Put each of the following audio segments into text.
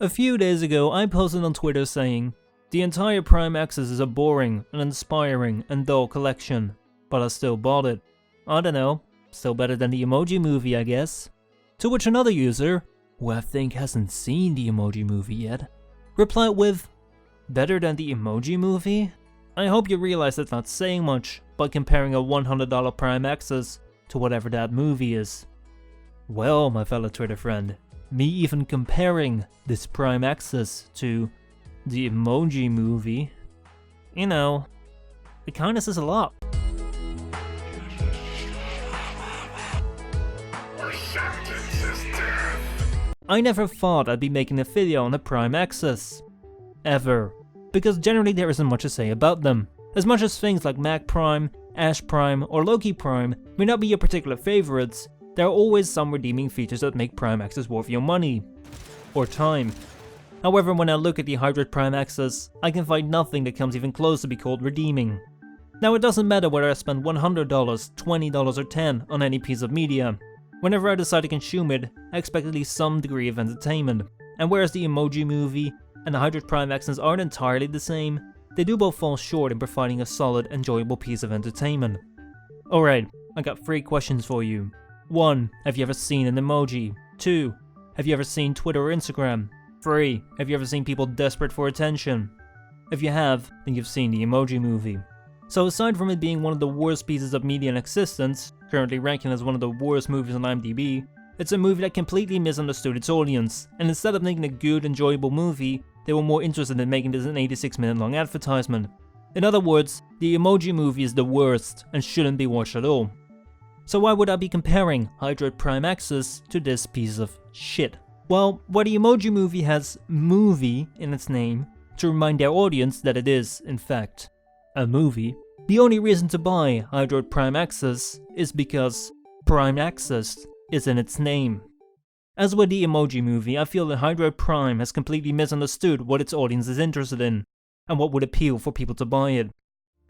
A few days ago, I posted on Twitter saying, the entire Prime Access is a boring, uninspiring, and dull collection, but I still bought it. I don't know, still better than the Emoji Movie, I guess. To which another user, who I think hasn't seen the Emoji Movie yet, replied with, better than the Emoji Movie? I hope you realize that's not saying much by comparing a $100 Prime Access to whatever that movie is. Well, my fellow Twitter friend, me even comparing this Prime Access to the Emoji Movie, you know, it kinda says a lot. I never thought I'd be making a video on the Prime Access. Ever. Because generally there isn't much to say about them. As much as things like Mac Prime, Ash Prime, or Loki Prime may not be your particular favorites, there are always some redeeming features that make Prime Access worth your money. Or time. However, when I look at the Hydroid Prime Access, I can find nothing that comes even close to be called redeeming. Now it doesn't matter whether I spend $100, $20 or $10 on any piece of media. Whenever I decide to consume it, I expect at least some degree of entertainment. And whereas the Emoji Movie and the Hydroid Prime Access aren't entirely the same, they do both fall short in providing a solid, enjoyable piece of entertainment. Alright, I got 3 questions for you. 1. Have you ever seen an emoji? 2. Have you ever seen Twitter or Instagram? 3. Have you ever seen people desperate for attention? If you have, then you've seen the Emoji Movie. So aside from it being one of the worst pieces of media in existence, currently ranking as one of the worst movies on IMDb, it's a movie that completely misunderstood its audience, and instead of making a good, enjoyable movie, they were more interested in making this an 86-minute long advertisement. In other words, the Emoji Movie is the worst, and shouldn't be watched at all. So why would I be comparing Hydroid Prime Access to this piece of shit? Well, where the Emoji Movie has movie in its name, to remind their audience that it is, in fact, a movie, the only reason to buy Hydroid Prime Access is because Prime Access is in its name. As with the Emoji Movie, I feel that Hydroid Prime has completely misunderstood what its audience is interested in, and what would appeal for people to buy it.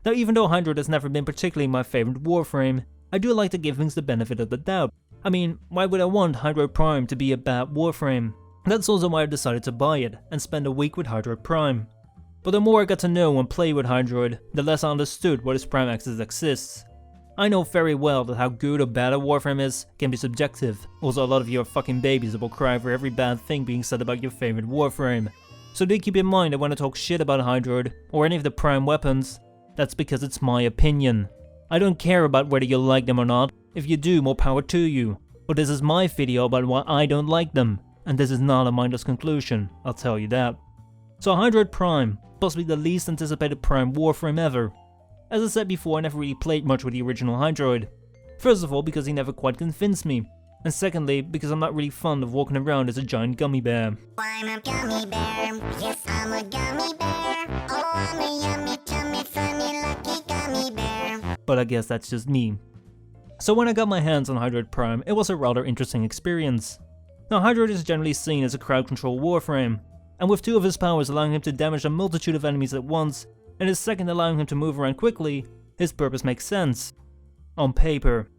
Now, even though Hydroid has never been particularly my favorite Warframe, I do like to give things the benefit of the doubt. I mean, why would I want Hydroid Prime to be a bad Warframe? That's also why I decided to buy it, and spend a week with Hydroid Prime. But the more I got to know and play with Hydroid, the less I understood why this Prime Access exists. I know very well that how good or bad a Warframe is can be subjective. Also, a lot of you are fucking babies that will cry for every bad thing being said about your favorite Warframe. So do keep in mind that when I talk shit about Hydroid, or any of the Prime weapons, that's because it's my opinion. I don't care about whether you like them or not. If you do, more power to you. But this is my video about why I don't like them, and this is not a mindless conclusion, I'll tell you that. So Hydroid Prime, possibly the least anticipated Prime Warframe ever. As I said before, I never really played much with the original Hydroid. First of all, because he never quite convinced me. And secondly, because I'm not really fond of walking around as a giant gummy bear. I'm a gummy bear, yes I'm a gummy bear. Oh, I'm a yummy, tummy, funny, lucky gummy bear. But I guess that's just me. So when I got my hands on Hydroid Prime, it was a rather interesting experience. Now Hydroid is generally seen as a crowd control Warframe, and with 2 of his powers allowing him to damage a multitude of enemies at once, and his second allowing him to move around quickly, his purpose makes sense. On paper.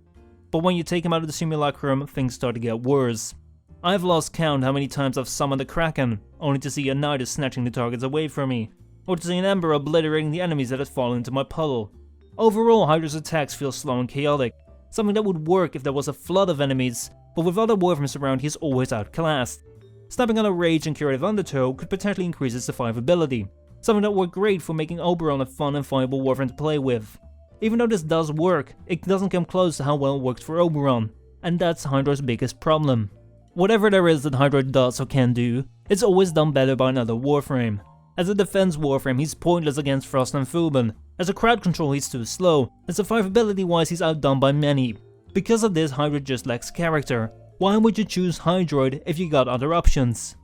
But when you take him out of the simulacrum, things start to get worse. I've lost count how many times I've summoned the Kraken, only to see a Nidus snatching the targets away from me, or to see an Ember obliterating the enemies that had fallen into my puddle. Overall, Hydra's attacks feel slow and chaotic, something that would work if there was a flood of enemies, but with other Warframes around he's always outclassed. Snapping on a Rage and Curative Undertow could potentially increase his survivability, something that worked great for making Oberon a fun and viable Warframe to play with. Even though this does work, it doesn't come close to how well it works for Oberon, and that's Hydra's biggest problem. Whatever there is that Hydra does or can do, it's always done better by another Warframe. As a defense Warframe, he's pointless against Frost and Fuban. As a crowd control, he's too slow, and survivability wise he's outdone by many. Because of this, Hydra just lacks character. Why would you choose Hydroid if you got other options?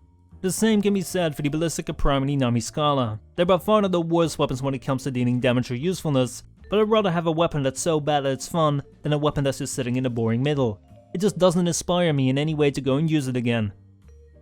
The same can be said for the Ballistica Prime and the Nami Scala. They're by far not the worst weapons when it comes to dealing damage or usefulness, but I'd rather have a weapon that's so bad that it's fun than a weapon that's just sitting in the boring middle. It just doesn't inspire me in any way to go and use it again.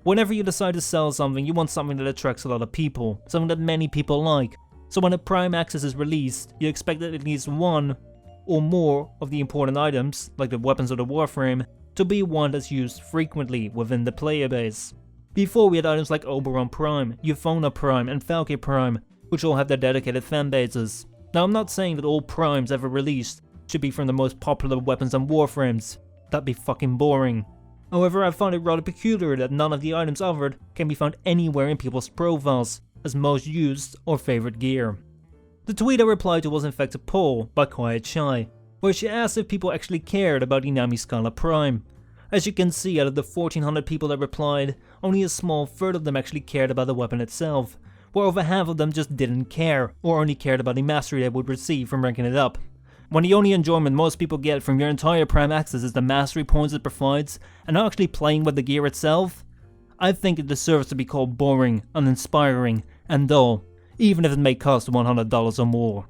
Whenever you decide to sell something, you want something that attracts a lot of people, something that many people like. So when a Prime Access is released, you expect that at least one or more of the important items, like the weapons of the Warframe, to be one that's used frequently within the player base. Before we had items like Oberon Prime, Euphona Prime, and Falke Prime, which all have their dedicated fanbases. Now I'm not saying that all primes ever released should be from the most popular weapons and warframes. That'd be fucking boring. However, I find it rather peculiar that none of the items offered can be found anywhere in people's profiles as most used or favourite gear. The tweet I replied to was in fact a poll by Quiet Shy, where she asked if people actually cared about Inami Scala Prime. As you can see, out of the 1400 people that replied, only a small third of them actually cared about the weapon itself, where over half of them just didn't care, or only cared about the mastery they would receive from ranking it up. When the only enjoyment most people get from your entire Prime Access is the mastery points it provides, and not actually playing with the gear itself, I think it deserves to be called boring, uninspiring, and dull, even if it may cost $100 or more.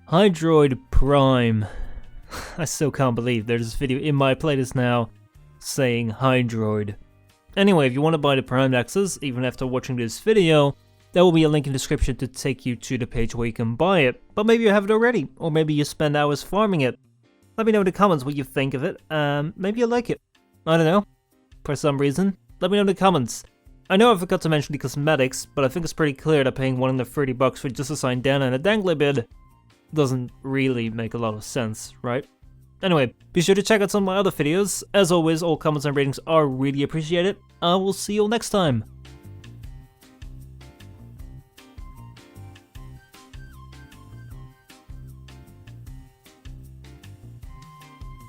Hydroid Prime. I still can't believe there's this video in my playlist now saying Hydroid. Anyway, if you want to buy the Prime Access, even after watching this video, there will be a link in the description to take you to the page where you can buy it. But maybe you have it already, or maybe you spend hours farming it. Let me know in the comments what you think of it, maybe you like it. I don't know. For some reason. Let me know in the comments. I know I forgot to mention the cosmetics, but I think it's pretty clear that paying $130 for just a signed Dana and a dangly bid doesn't really make a lot of sense, right? Anyway, be sure to check out some of my other videos. As always, all comments and ratings are really appreciated. I will see you all next time.